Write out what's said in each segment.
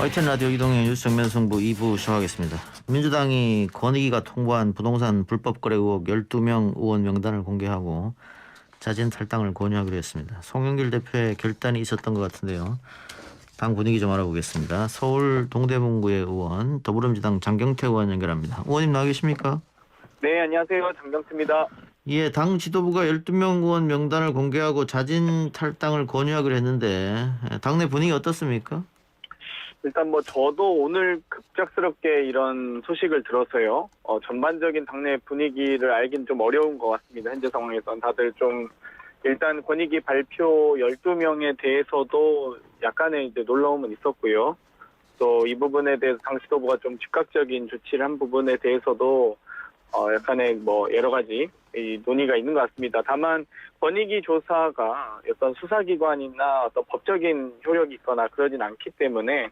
YTN 라디오 이동의 뉴스 정면 승부 2부 시작하겠습니다. 민주당이 권익위가 통보한 부동산 불법 거래 의혹 12명 의원 명단을 공개하고 자진 탈당을 권유하기로 했습니다. 송영길 대표의 결단이 있었던 것 같은데요. 당 분위기 좀 알아보겠습니다. 서울 동대문구의 의원 더불어민주당 장경태 의원 연결합니다. 의원님 나와 계십니까? 네, 안녕하세요. 장경태입니다. 예, 당 지도부가 12명 의원 명단을 공개하고 자진 탈당을 권유하기로 했는데 당내 분위기 어떻습니까? 일단 저도 오늘 급작스럽게 이런 소식을 들어서요. 전반적인 당내 분위기를 알긴 좀 어려운 것 같습니다. 현재 상황에선 다들 좀 일단 권익위 발표 12명에 대해서도 약간의 이제 놀라움은 있었고요. 또 이 부분에 대해서 당 지도부가 좀 즉각적인 조치를 한 부분에 대해서도 약간의 여러 가지 이 논의가 있는 것 같습니다. 다만 권익위 조사가 어떤 수사기관이나 어떤 법적인 효력이 있거나 그러진 않기 때문에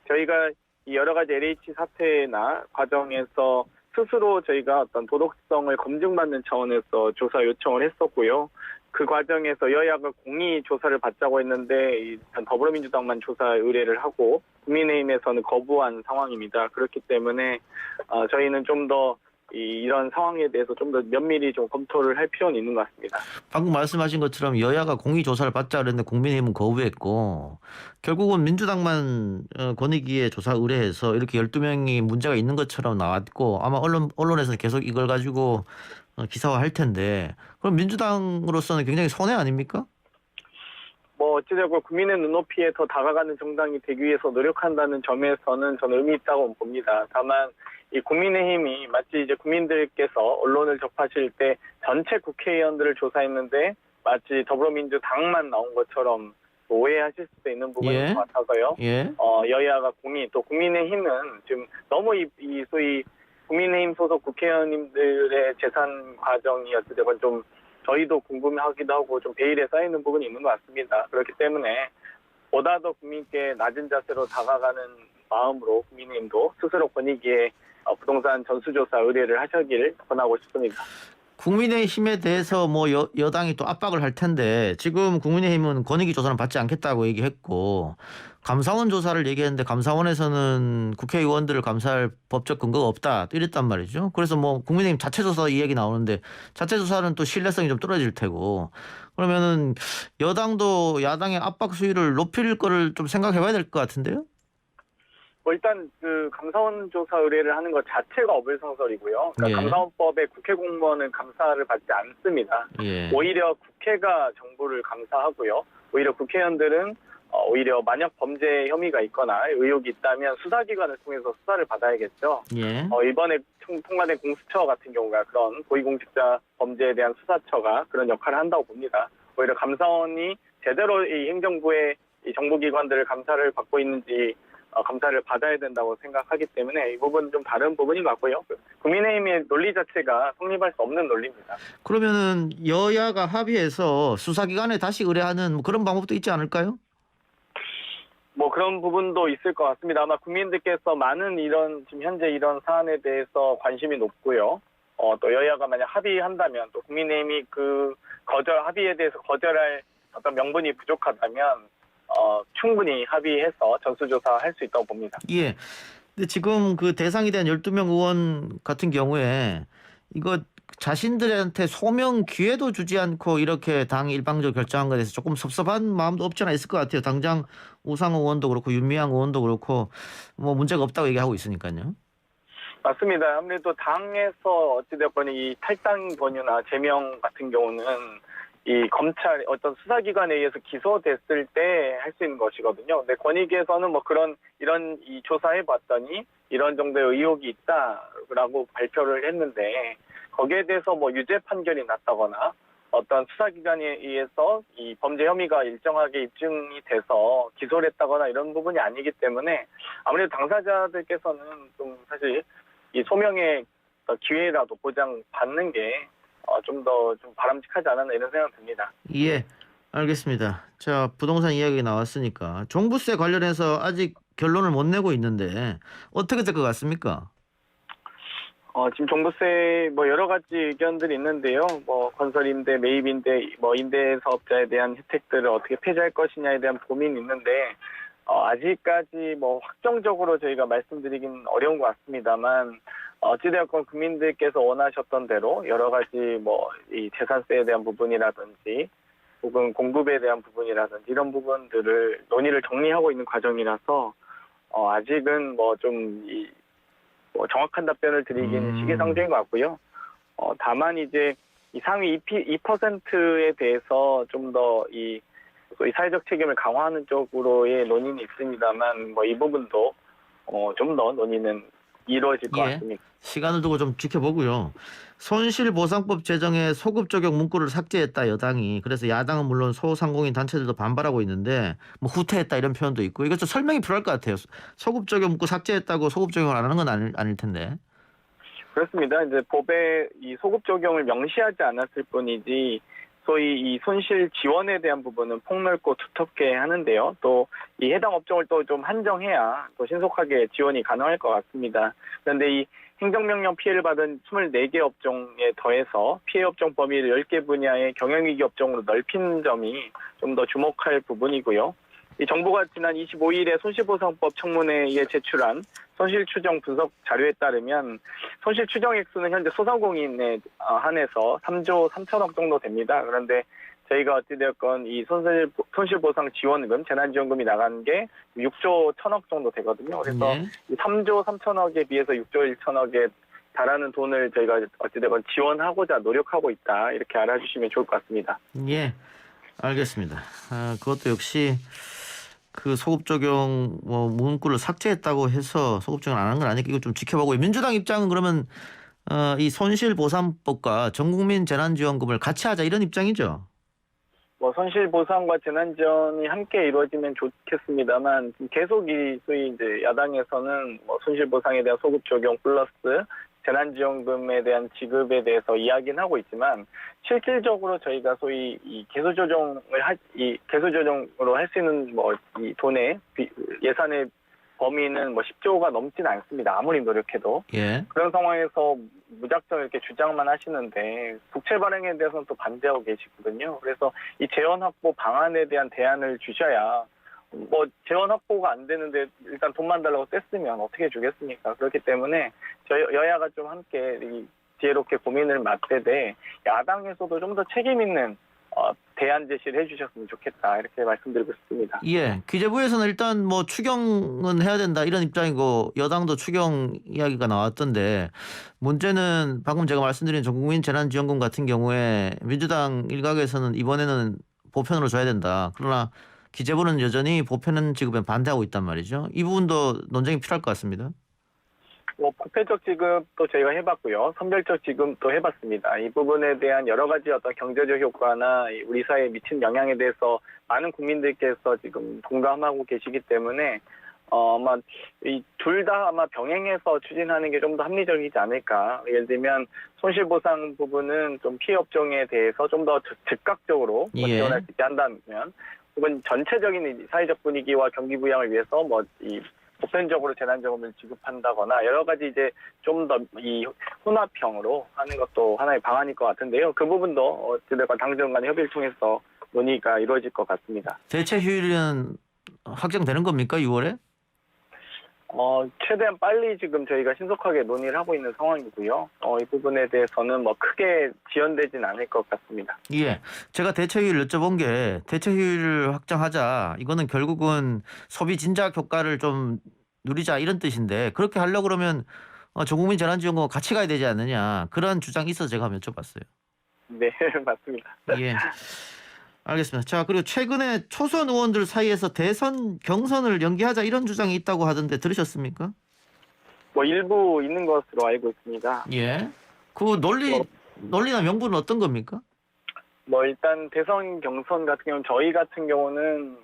저희가 이 여러 가지 LH 사태나 과정에서 스스로 저희가 어떤 도덕성을 검증받는 차원에서 조사 요청을 했었고요. 그 과정에서 여야가 공의 조사를 받자고 했는데 일단 더불어민주당만 조사 의뢰를 하고 국민의힘에서는 거부한 상황입니다. 그렇기 때문에 저희는 좀 더 이런 상황에 대해서 좀 더 면밀히 좀 검토를 할 필요는 있는 것 같습니다. 방금 말씀하신 것처럼 여야가 공의 조사를 받자 그랬는데 국민의힘은 거부했고 결국은 민주당만 권익위에 조사 의뢰해서 이렇게 12명이 문제가 있는 것처럼 나왔고 아마 언론에서는 계속 이걸 가지고 기사화할 텐데 그럼 민주당으로서는 굉장히 손해 아닙니까? 어찌되고 국민의 눈높이에 더 다가가는 정당이 되기 위해서 노력한다는 점에서는 저는 의미 있다고 봅니다. 다만 이 국민의힘이 마치 이제 국민들께서 언론을 접하실 때 전체 국회의원들을 조사했는데 마치 더불어민주당만 나온 것처럼 오해하실 수도 있는 부분인 것 같아서요. 예. 여야가 공의 또 국민의힘은 지금 너무 이 소위 국민의힘 소속 국회의원님들의 재산 과정이 어찌되건 좀 저희도 궁금하기도 하고 좀 베일에 쌓이는 부분이 있는 것 같습니다. 그렇기 때문에 보다 더 국민께 낮은 자세로 다가가는 마음으로 국민의힘도 스스로 권익위에 부동산 전수조사 의뢰를 하시길 권하고 싶습니다. 국민의힘에 대해서 여당이 또 압박을 할 텐데 지금 국민의힘은 권익위 조사는 받지 않겠다고 얘기했고 감사원 조사를 얘기했는데 감사원에서는 국회의원들을 감사할 법적 근거가 없다 이랬단 말이죠. 그래서 국민의힘 자체 조사 이 얘기 나오는데 자체 조사는 또 신뢰성이 좀 떨어질 테고 그러면은 여당도 야당의 압박 수위를 높일 거를 좀 생각해 봐야 될 것 같은데요. 일단 그 감사원 조사 의뢰를 하는 것 자체가 어불성설이고요. 그러니까 예. 감사원법에 국회 공무원은 감사를 받지 않습니다. 예. 오히려 국회가 정부를 감사하고요. 오히려 국회의원들은 오히려 만약 범죄 혐의가 있거나 의혹이 있다면 수사기관을 통해서 수사를 받아야겠죠. 예. 이번에 통과된 공수처 같은 경우가 그런 고위공직자 범죄에 대한 수사처가 그런 역할을 한다고 봅니다. 오히려 감사원이 제대로 이 행정부의 이 정부기관들을 감사를 받고 있는지 감사를 받아야 된다고 생각하기 때문에 이 부분은 좀 다른 부분인 것 같고요. 국민의힘의 논리 자체가 성립할 수 없는 논리입니다. 그러면은 여야가 합의해서 수사기관에 다시 의뢰하는 그런 방법도 있지 않을까요? 그런 부분도 있을 것 같습니다. 아마 국민들께서 많은 지금 현재 이런 사안에 대해서 관심이 높고요. 또 여야가 만약 합의한다면 또 국민의힘이 그 합의에 대해서 거절할 어떤 명분이 부족하다면 충분히 합의해서 전수조사할 수 있다고 봅니다. 예. 근데 지금 그 대상이 된 12명 의원 같은 경우에 이거 자신들한테 소명 기회도 주지 않고 이렇게 당이 일방적으로 결정한 것에 대해서 조금 섭섭한 마음도 없지 않아 있을 것 같아요. 당장 우상호 의원도 그렇고 윤미향 의원도 그렇고 문제가 없다고 얘기하고 있으니까요. 맞습니다. 아무래도 당에서 어찌됐건 이 탈당 권유나 제명 같은 경우는 이 검찰 어떤 수사기관에 의해서 기소됐을 때 할 수 있는 것이거든요. 근데 권익위에서는 이런 이 조사해 봤더니 이런 정도의 의혹이 있다라고 발표를 했는데 거기에 대해서 유죄 판결이 났다거나 어떤 수사기관에 의해서 이 범죄 혐의가 일정하게 입증이 돼서 기소를 했다거나 이런 부분이 아니기 때문에 아무래도 당사자들께서는 좀 사실 이 소명의 기회라도 보장받는 게 좀 더 바람직하지 않았나 이런 생각 듭니다. 예, 알겠습니다. 자, 부동산 이야기 나왔으니까 종부세 관련해서 아직 결론을 못 내고 있는데 어떻게 될 것 같습니까? 지금 종부세 여러 가지 의견들이 있는데요. 건설임대, 매입임대, 임대사업자에 대한 혜택들을 어떻게 폐지할 것이냐에 대한 고민이 있는데 아직까지 뭐 확정적으로 저희가 말씀드리긴 어려운 것 같습니다만 어찌되었건 국민들께서 원하셨던 대로 여러 가지 뭐 이 재산세에 대한 부분이라든지 혹은 공급에 대한 부분이라든지 이런 부분들을 논의를 정리하고 있는 과정이라서 아직은 뭐 좀 뭐 정확한 답변을 드리기는 시기상조인 것 같고요. 다만 이제 이 상위 2%에 대해서 좀 더 이 사회적 책임을 강화하는 쪽으로의 논의는 있습니다만 뭐 이 부분도 좀 더 논의는 이루어질 것 예. 같습니다. 시간을 두고 좀 지켜보고요. 손실보상법 제정에 소급 적용 문구를 삭제했다 여당이. 그래서 야당은 물론 소상공인 단체들도 반발하고 있는데 뭐 후퇴했다 이런 표현도 있고 이것 좀 설명이 필요할 것 같아요. 소급 적용 문구 삭제했다고 소급 적용을 안 하는 건 아닐 텐데. 그렇습니다. 이제 법에 이 소급 적용을 명시하지 않았을 뿐이지 소위 이 손실 지원에 대한 부분은 폭넓고 두텁게 하는데요. 또 이 해당 업종을 또 좀 한정해야 또 신속하게 지원이 가능할 것 같습니다. 그런데 이 행정명령 피해를 받은 24개 업종에 더해서 피해 업종 범위를 10개 분야의 경영위기 업종으로 넓힌 점이 좀 더 주목할 부분이고요. 이 정부가 지난 25일에 손실보상법 청문회에 제출한 손실추정 분석 자료에 따르면 손실 추정 액수는 현재 소상공인에 한해서 3조 3천억 정도 됩니다. 그런데 저희가 어찌되었건 이 손실보상 지원금, 재난지원금이 나간 게 6조 1천억 정도 되거든요. 그래서 예. 이 3조 3천억에 비해서 6조 1천억에 달하는 돈을 저희가 어찌되건 지원하고자 노력하고 있다. 이렇게 알아주시면 좋을 것 같습니다. 예. 알겠습니다. 그것도 역시 그 소급 적용 뭐 문구를 삭제했다고 해서 소급 적용 안 한 건 아니니까 이거 좀 지켜보고 민주당 입장은 그러면 이 손실보상법과 전국민 재난지원금을 같이 하자 이런 입장이죠. 뭐 손실보상과 재난지원이 함께 이루어지면 좋겠습니다만 계속 이 소위 이제 야당에서는 뭐 손실보상에 대한 소급 적용 플러스 재난지원금에 대한 지급에 대해서 이야기는 하고 있지만 실질적으로 저희가 소위 이 개수조정으로 할 수 있는 뭐 이 돈의 예산의 범위는 뭐 10조가 넘지는 않습니다. 아무리 노력해도. 예. 그런 상황에서 무작정 이렇게 주장만 하시는데 국채 발행에 대해서는 또 반대하고 계시거든요. 그래서 이 재원 확보 방안에 대한 대안을 주셔야 뭐 재원 확보가 안 되는데 일단 돈만 달라고 뗐으면 어떻게 주겠습니까? 그렇기 때문에 저희 여야가 좀 함께 이 지혜롭게 고민을 맞대되 야당에서도 좀 더 책임 있는 대안 제시를 해주셨으면 좋겠다 이렇게 말씀드리고 싶습니다. 예. 기재부에서는 일단 뭐 추경은 해야 된다 이런 입장이고 여당도 추경 이야기가 나왔던데 문제는 방금 제가 말씀드린 전국민 재난지원금 같은 경우에 민주당 일각에서는 이번에는 보편으로 줘야 된다. 그러나 기재부는 여전히 보편 지급에 반대하고 있단 말이죠. 이 부분도 논쟁이 필요할 것 같습니다. 뭐 보편적 지급도 저희가 해봤고요. 선별적 지급도 해봤습니다. 이 부분에 대한 여러 가지 어떤 경제적 효과나 우리 사회에 미친 영향에 대해서 많은 국민들께서 지금 동감하고 계시기 때문에 아마 이 둘 다 아마 병행해서 추진하는 게 좀 더 합리적이지 않을까. 예를 들면 손실보상 부분은 좀 피해 업종에 대해서 좀 더 즉각적으로 지원할 수 있게 한다면, 혹은 전체적인 사회적 분위기와 경기 부양을 위해서 뭐 이 보편적으로 재난지원금을 지급한다거나 여러 가지 이제 좀 더 이 혼합형으로 하는 것도 하나의 방안일 것 같은데요. 그 부분도 어찌됐건 당정 간의 협의를 통해서 논의가 이루어질 것 같습니다. 대체 휴일은 확정되는 겁니까 6월에? 최대한 빨리 지금 저희가 신속하게 논의를 하고 있는 상황이고요. 이 부분에 대해서는 뭐 크게 지연되진 않을 것 같습니다. 예. 제가 대체휴일 여쭤본 게 대체휴일을 확정하자. 이거는 결국은 소비 진작 효과를 좀 누리자 이런 뜻인데 그렇게 하려고 그러면 전국민 재난지원금 같이 가야 되지 않느냐. 그런 주장이 있어서 제가 한번 여쭤봤어요. 네, 맞습니다. 예. 알겠습니다. 자, 그리고 최근에 초선 의원들 사이에서 대선 경선을 연기하자 이런 주장이 있다고 하던데 들으셨습니까? 뭐 일부 있는 것으로 알고 있습니다. 예. 그 논리나 명분은 어떤 겁니까? 뭐 일단 대선 경선 같은 경우는 저희 같은 경우는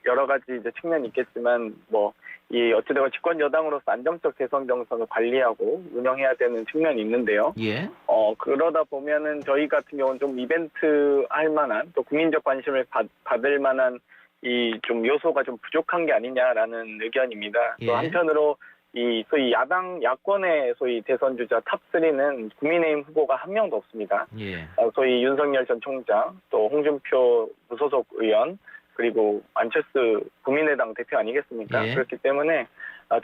여러 가지 이제 측면이 있겠지만 뭐 이 어찌되건 집권 여당으로서 안정적 대선 경선을 관리하고 운영해야 되는 측면이 있는데요. 예. 그러다 보면은 저희 같은 경우는 좀 이벤트 할 만한 또 국민적 관심을 받을 만한 이 좀 요소가 좀 부족한 게 아니냐라는 의견입니다. 예. 또 한편으로 이 소위 야권의 소위 대선 주자 탑3는 국민의힘 후보가 한 명도 없습니다. 예. 소위 윤석열 전 총장, 또 홍준표 무소속 의원, 그리고 안철수 국민의당 대표 아니겠습니까? 예. 그렇기 때문에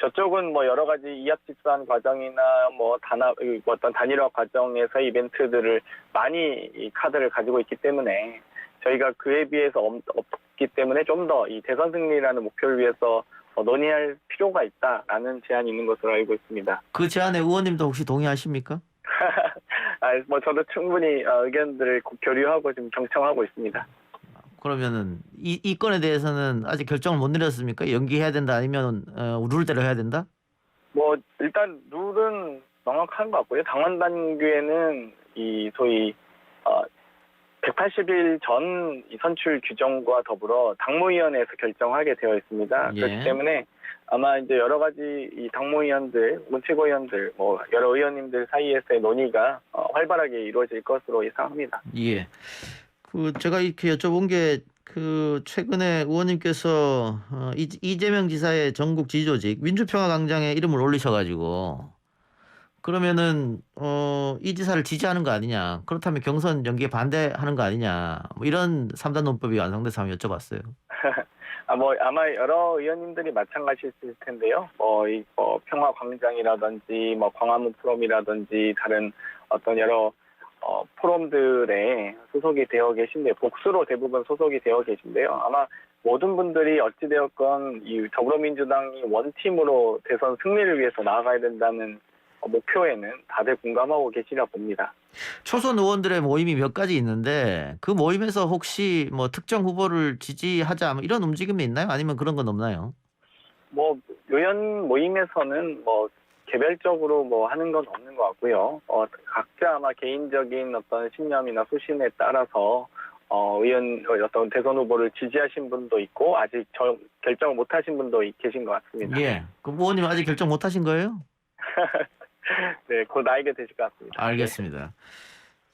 저쪽은 뭐 여러 가지 이합 집산 과정이나 뭐 어떤 단일화 과정에서 이벤트들을 많이 이 카드를 가지고 있기 때문에 저희가 그에 비해서 없기 때문에 좀 더 이 대선 승리라는 목표를 위해서 논의할 필요가 있다라는 제안이 있는 것으로 알고 있습니다. 그 제안에 의원님도 혹시 동의하십니까? 뭐 저도 충분히 의견들을 교류하고 지금 경청하고 있습니다. 그러면은 이 건에 대해서는 아직 결정을 못 내렸습니까? 연기해야 된다 아니면 룰대로 해야 된다? 뭐 일단 룰은 명확한 것 같고요. 당원 당규에는 이 소위 180일 전 이 선출 규정과 더불어 당무위원회에서 결정하게 되어 있습니다. 예. 그렇기 때문에 아마 이제 여러 가지 이 당무위원들, 최고위원들, 뭐 여러 의원님들 사이에서의 논의가 활발하게 이루어질 것으로 예상합니다. 예. 제가 이렇게 여쭤본 게 최근에 의원님께서 이재명 지사의 전국 지지조직 민주평화광장에 이름을 올리셔가지고 그러면은 이 지사를 지지하는 거 아니냐? 그렇다면 경선 연기에 반대하는 거 아니냐? 뭐 이런 3단 논법이 완성돼서 한번 여쭤봤어요. 아마 여러 의원님들이 마찬가지일 텐데요. 평화광장이라든지 광화문 포럼이라든지 다른 어떤 여러 포럼들에 소속이 되어 계신데 복수로 대부분 소속이 되어 계신데요. 아마 모든 분들이 어찌되었건 이 더불어민주당이 원팀으로 대선 승리를 위해서 나아가야 된다는 목표에는 다들 공감하고 계시라 봅니다. 초선 의원들의 모임이 몇 가지 있는데 그 모임에서 혹시 뭐 특정 후보를 지지하자 뭐 이런 움직임이 있나요? 아니면 그런 건 없나요? 의원 모임에서는 개별적으로 하는 건 없는 것 같고요. 각자 아마 개인적인 어떤 신념이나 소신에 따라서 어떤 대선 후보를 지지하신 분도 있고 아직 결정을 못 하신 분도 계신 것 같습니다. 예. 그 의원님 아직 결정 못 하신 거예요? 네, 곧 알게 되실 것 같습니다. 알겠습니다.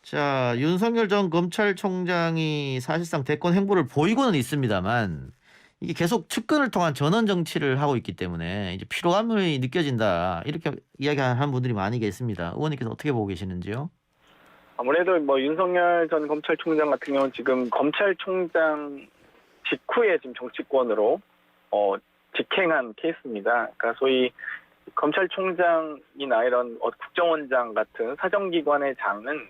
자, 윤석열 전 검찰총장이 사실상 대권 행보를 보이고는 있습니다만 이게 계속 측근을 통한 전원 정치를 하고 있기 때문에 이제 피로감이 느껴진다. 이렇게 이야기하는 분들이 많이 계십니다. 의원님께서 어떻게 보고 계시는지요? 아무래도 윤석열 전 검찰총장 같은 경우는 지금 검찰총장 직후에 지금 정치권으로 직행한 케이스입니다. 그러니까 소위 검찰총장이나 이런 국정원장 같은 사정기관의 장은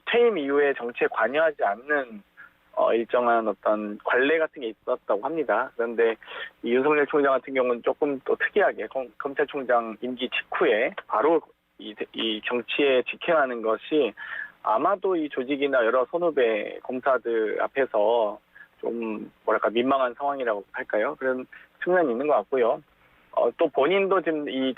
퇴임 이후에 정치에 관여하지 않는 일정한 어떤 관례 같은 게 있었다고 합니다. 그런데 이 윤석열 총장 같은 경우는 조금 또 특이하게 검찰총장 임기 직후에 바로 이 정치에 직행하는 것이 아마도 이 조직이나 여러 선후배 검사들 앞에서 좀 민망한 상황이라고 할까요? 그런 측면이 있는 것 같고요. 또 본인도 지금 이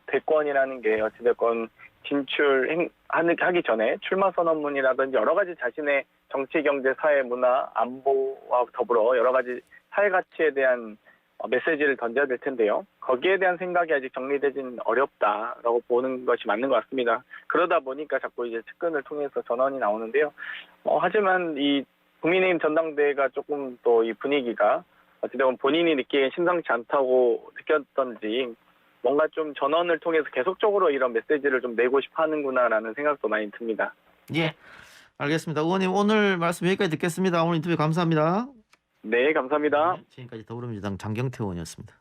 대권이라는 게 어찌됐건 진출하기 전에 출마 선언문이라든지 여러 가지 자신의 정치, 경제, 사회, 문화, 안보와 더불어 여러 가지 사회 가치에 대한 메시지를 던져야 될 텐데요. 거기에 대한 생각이 아직 정리되진 어렵다라고 보는 것이 맞는 것 같습니다. 그러다 보니까 자꾸 이제 측근을 통해서 전원이 나오는데요. 하지만 이 국민의힘 전당대회가 조금 또 이 분위기가 어찌되면 본인이 느끼기엔 심상치 않다고 느꼈던지 뭔가 좀 전원을 통해서 계속적으로 이런 메시지를 좀 내고 싶어 하는구나라는 생각도 많이 듭니다. 예, 알겠습니다. 의원님 오늘 말씀 여기까지 듣겠습니다. 오늘 인터뷰 감사합니다. 네, 감사합니다. 지금까지 더불어민주당 장경태 의원이었습니다.